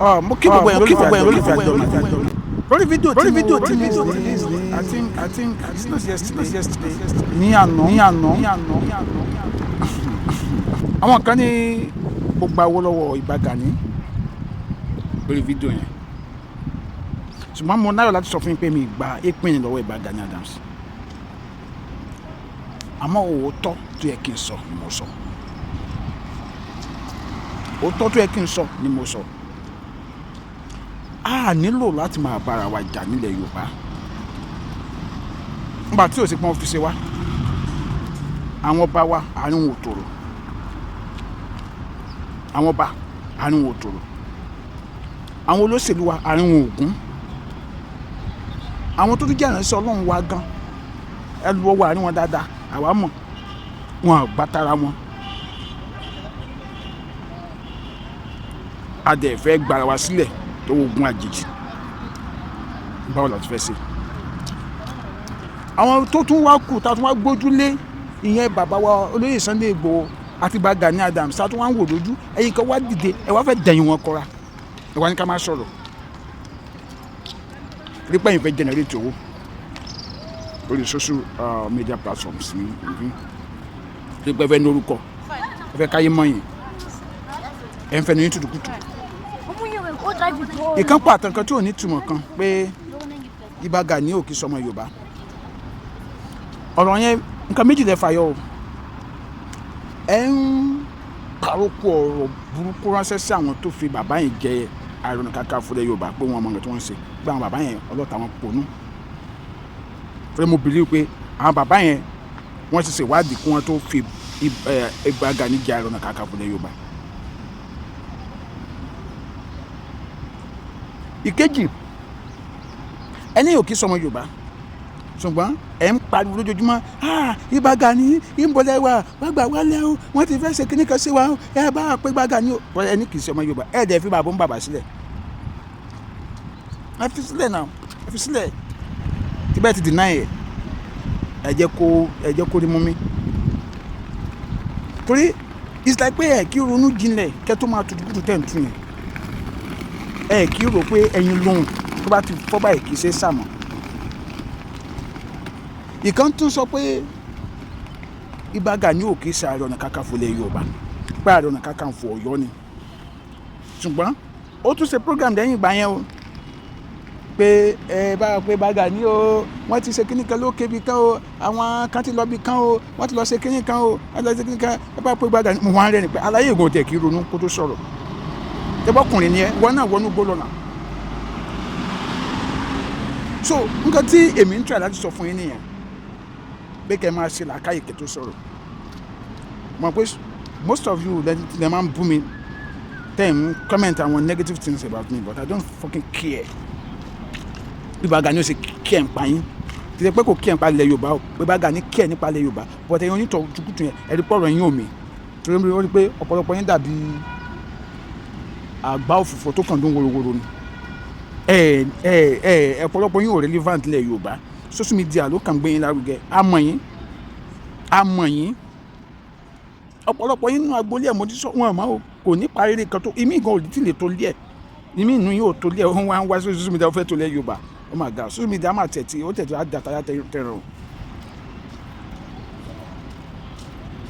mo kí gbogbo yẹn lólùfẹ́ àjọ mi lórí fídíò tí mo I think it's not yesterday ní àná àwọn kan ní mo gba owó lọ́wọ́ Ìbà Gani lórí fídíò yẹn ṣùgbọ́n mo náyọ̀ láti sọ fún yín pé mi gba èpin lọ́wọ́ Ìbà Gani Adams àmọ́ òótọ́ tó yẹ kí n sọ ni mo sọ òótọ́ tó yẹ kí n sọ ni mo sọ a nílò láti máa bára wa jà nílẹ̀ Yorùbá nígbà tí ò sí pọ́n fi ṣe wá àwọn ọba wa àárín òtòrò àwọn ọba àárín òtòrò àwọn olóṣèlú wa àárín ògún àwọn tó tún jẹ́ ìránṣẹ́ Ọlọ́run wa gan ẹ lu ọwọ́ àárín wọn dáadáa àwa mọ̀ wọn àgbátara wọn a dẹ̀ fẹ́ gbára wa sílẹ̀ tó ogun àjèjì báwo la ti fẹ́ ṣe àwọn tó tún wá kù tá a tún wá gbójúlé ìyẹn bàbá wa olóyè Sunday Igboho àti Ìbà Gani Adams tá a tún wá ń wò lójú ẹ̀yin kan wá dìde ẹ wá fẹ́ dẹ̀yìn wọn kọ́ra ẹ wá ní ká má sọ̀rọ̀ rí pẹ́yìn fẹ́ generate owó lórí social media platforms ní rí pẹ́ fẹ́ ní orúkọ ẹ fẹ́ káyé mọ́yìn ẹ ń fẹ́ ní tútùkùtù ìkan pàtàkì kan tí ò ní túmọ̀ kan pé Ìbà Gani ò kì í sọmọ Yorùbá ọ̀rọ̀ yẹn nǹkan méjì lè fàyọ o ẹ ń pàrókò ọ̀rọ̀ burúkú ránṣẹ́ sí àwọn tó fi bàbá yẹn jẹ Ààrẹ Ọ̀nà Kakanfò fúnlẹ̀ Yorùbá pé wọ́n mọ nǹkan tí wọ́n ń ṣe pé àwọn bàbá yẹn ọlọ́ta wọn pònú fúnlẹ̀ mo believe pé àwọn bàbá yẹn wọ́n ti ṣèwádìí kí wọ́n tó fi Ìbà Gani jẹ Ààrẹ Ọ̀nà Kakanfò fúnlẹ̀ Yorùbá. ìkejì ẹni ò kí sọmọ Yorùbá ṣùgbọ́n ẹ̀ ń pariwo lójoojúmọ́ Ìbà Gani ìbọ̀lẹ̀ wa wọ́n gbà wálé o wọ́n ti fẹ́ ṣe kíní kan sí wa o ẹ bá a pé Ìbà Gani o ẹni kì í sọmọ Yorùbá ẹ̀ dẹ̀ fi bàbá ń bàbá sílẹ̀ ẹ fi sílẹ̀ náà ẹ fi sílẹ̀ tí bẹ́ẹ̀ ti deny ẹ̀ ẹ jẹ́ kó rí mú mi torí it's like pé ẹ kí ronú jinlẹ̀ kẹ́ tó máa tutù tẹ̀ ń tún yẹn ẹ kì í rò pé ẹyin lóhùn tó bá ti fọ́ báyìí kì í ṣe sàmọ́ ìkan tún sọ pé Ìbà Gani ò kì í ṣe Ààrẹ Ọ̀nà Kakanfò ilẹ̀ Yorùbá pé Ààrẹ Ọ̀nà Kakanfò Ọ̀yọ́ ni ṣùgbọ́n ó tún ṣe program lẹ́yìn ìgbà yẹn o pé ẹ bá pé Ìbà Gani o wọ́n ti ṣe kíní kan lókè bí kan o àwọn kan ti lọ bí kan o wọ́n ti lọ ṣe kíní kan o wọ́n ti lọ ṣe kíní kan ẹ bá pé Ìbà Gani mo wá ń rẹ́rìn pé aláyé ìgbọ̀n tẹ̀ kí ronú kó tó sọ̀rọ̀ tẹ́bọ́kùnrin ni ẹ wọ́n náà wọnú gbólọ́nà so nǹkan tí èmi ń try láti sọ fún yín nìyẹn pé kẹ́ ẹ máa ṣe làákàyè kẹ́ tó sọ̀rọ̀ mọ̀ pé most of you lè máa ń bú mi then comment àwọn negative things about me but I don't fucking care Ìbà Gani ó ṣe kí ẹ̀ ń pa yín kí ẹ pé kò kí ẹ̀ ń pa ilẹ̀ Yorùbá o Ìbà Gani kí ẹ̀ nípa ilẹ̀ Yorùbá but ẹ̀yin onítọ̀ tukutu yẹn ẹ̀rí pọ̀rọ̀ yín ò mí torí ó rí pé ọ̀pọ̀lọpọ̀ yín dàbí àgbá òfìfo tó kàn dún worowóró ni ọ̀pọ̀lọpọ̀ yín ò relevant ilẹ̀ Yorùbá social media ló kàn gbé yín lárugẹ àmọ́ yín ọ̀pọ̀lọpọ̀ yín nínú agboolé ẹ̀ mo ti sọ wọn àmọ́ o kò ní parí kan tó ìmí gan òdì tí lè tó lé ẹ̀ ìmí inú yín ò tó lé ẹ̀ wọ́n wá ń wá social media ó fẹ́ tó lé Yorùbá oh my God social media máa tẹ̀tí ó tẹ̀tí á dàtà tẹ̀rọ.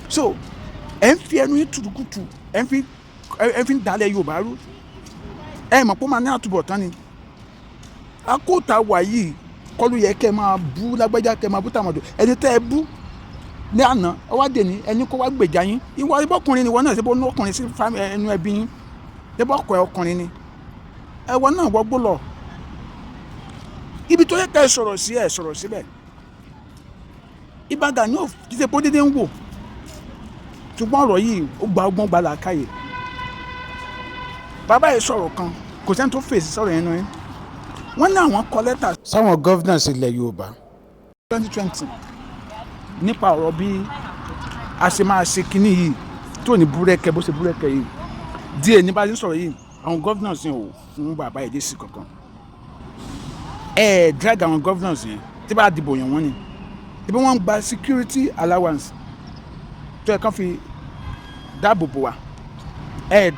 so ẹ̀ ń fi ẹnu yín tutukutu ẹ̀ ń fi dalẹ̀ Yorùbá rú ẹ̀ mọ̀ pé ó máa ní àtúbọ̀tán ni akóta wà yìí kọlu yẹ kẹ́ máa bú lágbájá kẹ́ máa bú tàmọ̀dò ẹni tẹ́ ẹ bú ní àná ẹ wá dé ní ẹni kó wá gbèjà yín ìwọ ibọkùnrin ni ìwọ náà ṣe bó ní ọkùnrin sí ẹnu ẹbí yín ẹbọ ọkọ ẹ ọkùnrin ni ẹwọ náà wọgbó lọ ibi tó yẹ kẹ́ ẹ sọ̀rọ̀ sí ẹ sọ̀rọ̀ síbẹ̀ Ìbà Gani ò kí ṣe bó dédé ń wò ṣùgbọ́n ọ̀rọ̀ yìí ó gba ọgbọ́n gba làákàyè bàbá yìí sọ̀rọ̀ kan kò sẹ́ni tó fèsì sọ̀rọ̀ yẹn náà wọ́n ní àwọn kọ lẹ́tà sáwọn governors ilẹ̀ Yorùbá 2020 nípa ọ̀rọ̀ bí a ṣe máa ṣe kinní yìí tó ní búrẹ́kẹ́ bó ṣe búrẹ́kẹ́ yìí díẹ̀ ní bá ṣe sọ̀rọ̀ yìí àwọn governors yẹn ò fún bàbá yìí dé sí kankan drag àwọn governors yẹn tí bá dìbò yàn wọ́n ni ibi wọ́n ń gba security allowance tó yẹ kán fi dáàbò bò wá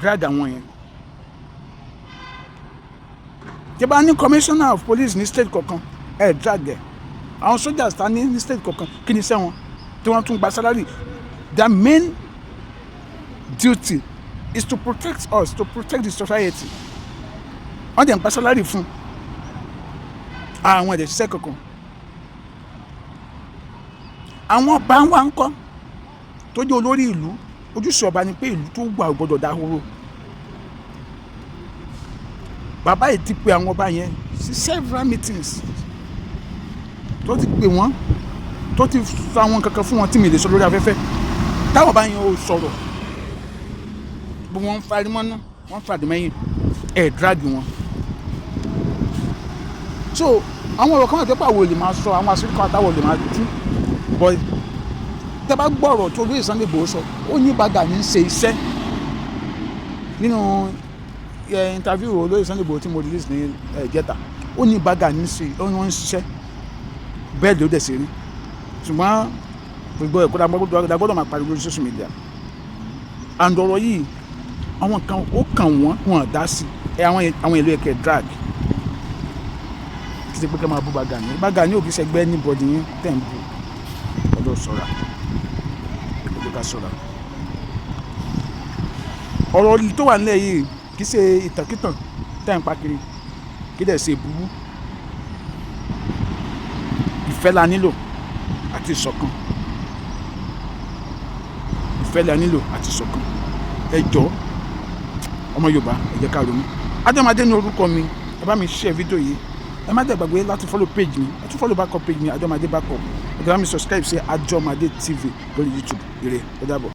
drag àwọn yẹn tí bá ní commissioner of police ní state kọ̀ọ̀kan ẹ̀ drag ẹ̀ àwọn soldiers ta ní state kọ̀ọ̀kan kí ni iṣẹ́ wọn tí wọ́n tún gba salary. Their main duty is to protect us, to protect the society. Wọ́n dẹ̀ ń gba salary fún àwọn ẹ̀dẹ̀ ṣiṣẹ́ kankan. Àwọn ọba wa ń kọ́ tó jẹ́ olórí ìlú, ojúṣe ọba ni pé ìlú tó gbà gbọdọ̀ dahoro. Bàbá yìí ti pe àwọn ọba yẹn sí several meetings tó ti pè wọ́n tó ti sọ àwọn kankan fún wọn tí mi lè sọ lórí afẹ́fẹ́ táwọn ọba yẹn ò sọ̀rọ̀ bí wọ́n ń farí mọ́ná wọ́n fàdí mẹ́yìn ẹ̀ drag wọn. So àwọn ọ̀rọ̀ kan àti pàwọ̀ lè máa sọ àwọn àṣírí kan àtàwọ̀ lè máa tú but tẹ́ bá gbọ́rọ̀ tó lóye Sunday Igboho sọ ó ní bá Gani ṣe iṣẹ́ nínú interview olóyè Sunday Igboho tí mo release ní ìjẹta ó ní bá Gani ṣe ó ní wọ́n ń ṣiṣẹ́ bẹ́ẹ̀ ló dẹ̀ ṣe rí ṣùgbọ́n gbogbo ẹ̀kọ́ dàgbọ́dọ̀ máa pariwo lórí social media and ọ̀rọ̀ yìí àwọn kan ó kàn wọ́n dá sí àwọn ìlú ẹ̀kẹ́ drag kí ṣe pé kẹ́ máa bú bá Gani ò kì í ṣẹgbẹ́ anybody yín tẹ̀ ń bú ọ̀dọ̀ sọ̀ra ọ̀dọ̀ ká sọ̀ra ọ̀rọ̀ tó wà nílẹ̀ yìí kì í ṣe ìtànkìtàn tẹ̀ ń pa kiri kì í dẹ̀ ṣe ìbúbú ìfẹ́ la nílò àti ìṣọ̀kan ìfẹ́ la nílò àti ìṣọ̀kan ẹ jọ̀ọ́ ọmọ Yorùbá ẹ jẹ́ ká ronú. Adéọmọdé ní orúkọ mi ẹ bá mi share fídíò yìí ẹ má dẹ̀ gbàgbé láti follow page mi ẹ tún follow backup page mi Adéọmọdé backup ẹ jẹ́ bá mi subscribe sí Adéọmọdé TV lórí YouTube ire ó dàbọ̀.